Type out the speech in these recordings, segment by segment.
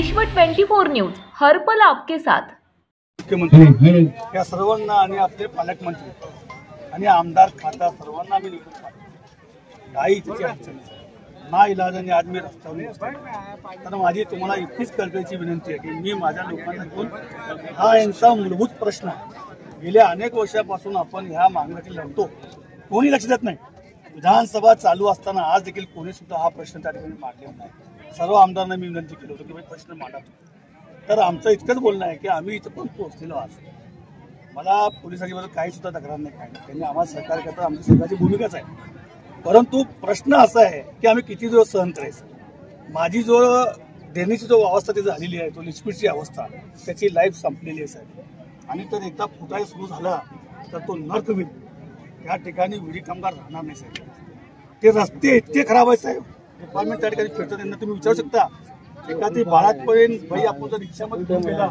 विश्व 24 न्यूज हर पल आपके साथ। मुख्यमंत्री या सर्वांना आणि आपले पालकमंत्री आणि आमदार खासदार सर्वांना मी निवडून पाठवतो। काही तिची अडचण ना इलाजाने आज मी रस्त्यावर बसतो। तर माझी तुम्हाला इतकीच कळकळीची विनंती आहे की मी माझ्या लोकांना घेऊन हा यांचा मूलभूत प्रश्न आहे। गेल्या अनेक वर्षापासून आपण ह्या मागण्यासाठी लढतो, कोणी लक्ष देत नाही। विधानसभा चालू असताना आज देखील कोणी सुद्धा हा प्रश्न त्या ठिकाणी मांडलेला नाही। सर्व आमदारांना मी विनंती केली होती की प्रश्न मांडा। तर आमचं इतकंच बोलणं आहे की आम्ही इथं पण पोहोचलेलो आज। मला पोलिसांबद्दल काही सुद्धा तक्रार नाही, काय त्यांनी आम्हाला सहकार्य करतात, आमची सरकारची भूमिकाच आहे। परंतु प्रश्न असा आहे की आम्ही किती दिवस सहन करायचं। माझी जो देण्याची जो अवस्था ती झालेली आहे, तो लिचपिटची अवस्था, त्याची लाईफ संपलेली आहे साहेब। आणि तर एकदा फुटाय सुरू झाला तर तो नर्क होईल। या ठिकाणी विडी कामगार राहणार नाही साहेब। ते रस्ते इतके खराब आहेत साहेब, डिपार्टमेंट त्या ठिकाणी फिरतात, त्यांना तुम्ही विचारू शकता। एका ती बाळातपर्यंत बाई आपण जर रिक्षामध्ये घेऊन गेला,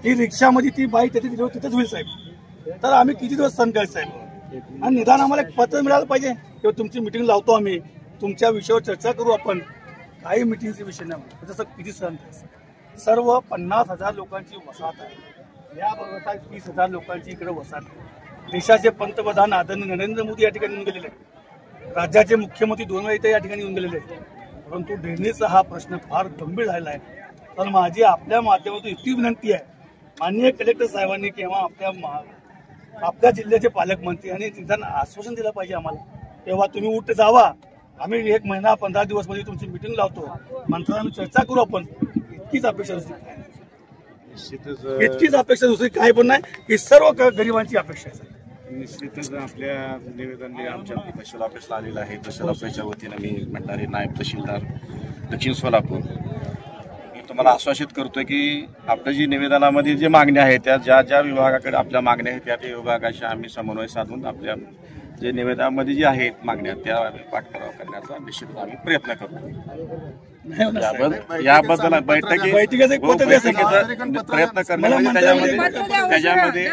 ती रिक्षामध्ये ती बाई त्याची दिली तिथेच होईल साहेब। तर आम्ही किती दिवस सहन करायचं साहेब। आणि निदान आम्हाला एक पत्र मिळालं पाहिजे किंवा तुमची मिटिंग लावतो आम्ही, तुमच्या विषयावर चर्चा करू आपण। काही मिटिंगचे विषय नाही, जसं किती सहन करायचं। सर्व 50,000 लोकांची वसाहत आहे, या बरोबर 30,000 लोकांची इकडे वसाहत आहे। देशाचे पंतप्रधान आदरणीय नरेंद्र मोदी या ठिकाणी येऊन गेलेले आहेत, राज्याचे मुख्यमंत्री 2 वेळा इथे या ठिकाणी येऊन गेलेले आहेत। परंतु ड्रेनेजचा हा प्रश्न फार गंभीर झालेला आहे। तर माझी आपल्या माध्यमातून इतकी विनंती आहे माननीय कलेक्टर साहेबांनी किंवा आपल्या जिल्ह्याचे पालकमंत्री आणि निदान आश्वासन दिलं पाहिजे आम्हाला, तेव्हा तुम्ही उठ जावा। आम्ही 1 महिना 15 दिवस मध्ये तुमची मिटिंग लावतो, मंत्र्यांनी चर्चा करू आपण। इतकीच अपेक्षा दुसरी काही पण नाही, ही सर्व गरिबांची अपेक्षा आहे। निश्चितच आपल्या निवेदन आमच्या तहसील ऑफिसला आलेलं आहे। तहसील ऑफिसच्या वतीनं मी म्हणणारे नायब तहसीलदार दक्षिण सोलापूर मी तुम्हाला आश्वासित करतोय की आपल्या जी निवेदनामध्ये जे मागण्या आहेत त्या ज्या विभागाकडे आपल्या मागण्या आहेत त्या विभागाशी आम्ही समन्वय साधून आपल्या जे निवेदनामध्ये जे आहेत मागण्या त्या पाठपुरावा करण्याचा निश्चित आम्ही प्रयत्न करू। याबद्दल बैठकीचा प्रयत्न करणं त्याच्यामध्ये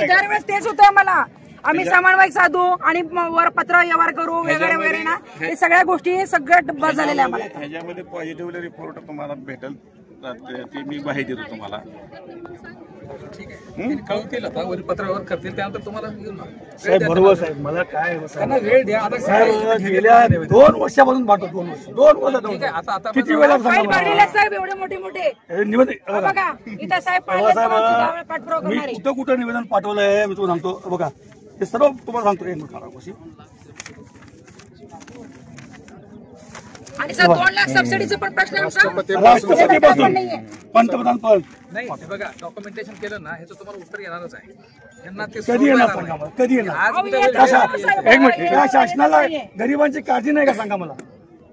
दरवेळेस तेच होतं मला। आम्ही समन्वय साधू आणि वर पत्र व्यवहार करू वगैरे वगैरे ना, हे सगळ्या गोष्टी सगळं बस झालेल्या आम्हाला। ह्याच्यामध्ये पॉझिटिव्ह रिपोर्ट तुम्हाला भेटेल, ते मी माहिती देतो तुम्हाला। कळवतील आता पत्रावर करतील, त्यानंतर तुम्हाला साहेब बरोबर साहेब। मला काय वेळ द्या आता साहेब, गेल्या 2 वर्षापासून पाठवतो, 2 वर्ष किती वेळा साहेब एवढे मोठे मोठे निवेदन बघा इथं साहेब मी कुठं निवेदन पाठवलंय मी तुम्हाला सांगतो बघा। हे सर्व तुम्हाला सांगतो एक मिनिट। आणि सर 2 लाख सबसिडीचा पण प्रश्न राष्ट्रपती पंतप्रधान पद नाही, बघा डॉक्युमेंटेशन केलं ना, ह्याचं तुम्हाला उत्तर येणारच आहे। कधी येणार सांगा मला, कधी येणार? एक मिनिट, या शासनाला गरिबांची काळजी नाही का सांगा मला?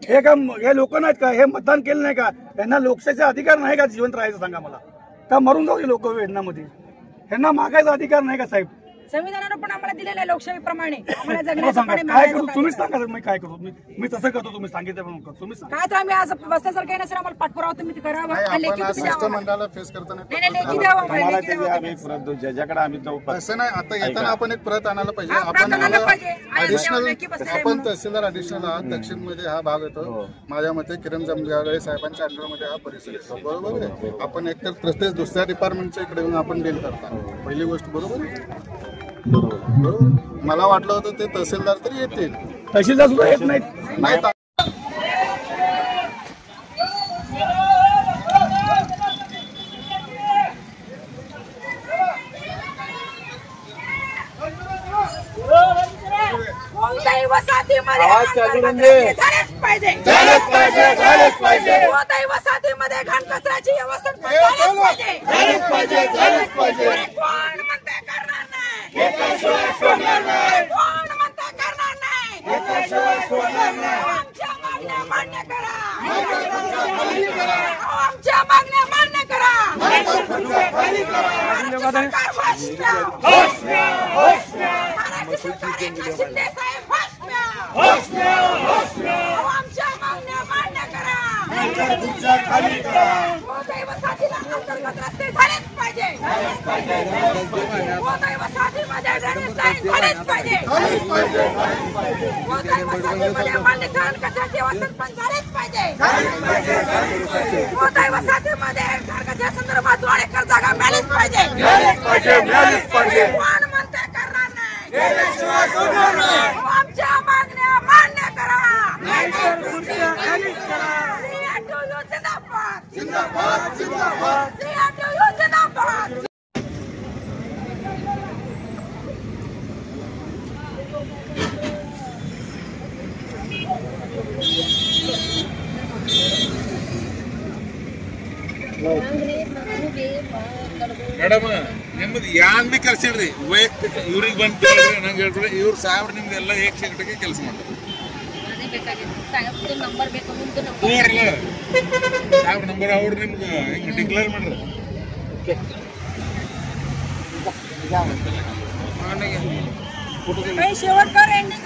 हे लोक नाहीत का, हे मतदान केलं नाही का, यांना लोकशाहीचा अधिकार नाही का जिवंत राहायचं सांगा मला? का मरून जाऊ लोक वेदनामध्ये? यांना मागायचा अधिकार नाही का साहेब? संविधानानं पण आम्हाला दिलेल्या लोकशाहीप्रमाणे काय करू तुम्हीच सांगा सर, मी काय करू? मी तसं करतो, तुम्ही सांगितलं तुम्ही काय तर आम्ही आज बसल्यासारखं आहे ना सर, आम्हाला पाठपुरावा तुम्ही करावा। ज्याच्याकडे आम्ही जाऊ असं नाही, आता येताना आपण एक प्रत आणायला पाहिजे। आपण तहसीलदार ॲडिशनल आहात, दक्षिण मध्ये हा भाग येतो। माझ्या मते किरण जमजागळे साहेबांच्या अंडरमध्ये हा परिसर येतो, बरोबर आहे? आपण एकतर प्रत्येक दुसऱ्या डिपार्टमेंटच्या इकडे येऊन आपण डील करता, पहिली गोष्ट बरोबर आहे? बरोबर। मला वाटलं होतं ते तहसीलदार तरी येतील, तहसीलदार सुद्धा येत नाहीत। वसाहतीमध्ये घाण कचऱ्याची व्यवस्था मान्य करा, आमच्या मागण्या मान्य करा। शिंदे साहेब आमच्या मागण्या मान्य करा। वसाहतीला अंतर्गत रस्ते झालेच पाहिजे, वसाहतीमध्ये ड्रेनेज लाईन झालेच पाहिजे, वसाहतीमध्ये मान्य कचऱ्याचे वाटप पण झालेच पाहिजे। पाहिजे मोठ्या वसाहतीमध्ये घरगुती संदर्भात 2 एकर जागा मिळालीच पाहिजे कोण म्हणते करणार नाही आमच्या मागण्या मान्य करा जिंदाबाद जिंदाबाद ಮೇಡಮ್ ನಿಮ್ಮದು ಯಾನ್ ಬಿ ಕರ್ಸಿಡ್ರಿ ವೈಯಕ್ತಿಕ ಇವ್ರಿಗೆ ಬಂದು ನಂಗೆ ಹೇಳ್ರಿ ಇವ್ರು ಸಾಹೇಬ್ರು ನಿಮ್ದೆಲ್ಲ ಏಕಶಿಕ್ಷೆಗೆ ಕೆಲಸ ಮಾಡ್ತಾರೆ ಸಾಹೇಬ್ರ ನಂಬರ್ ಅವ್ರು ನಿಮ್ಗೆ ಹಿಂಗೆ ಡಿಕ್ಲೇರ್ ಮಾಡ್ರಿ शेवटकर एंडिंग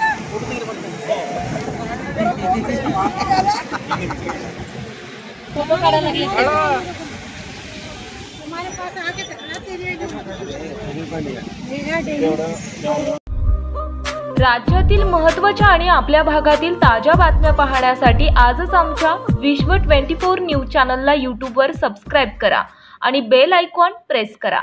फोटो काढायला लागले तुम्हारे पास आके राज्यातील महत्त्वाच्या आणि आपल्या भागातील ताज्या बातम्या पाहण्यासाठी आजच आमच्या विश्व 24 न्यूज चॅनलला यूट्यूबवर सबस्क्राईब करा आणि बेल आयकॉन प्रेस करा।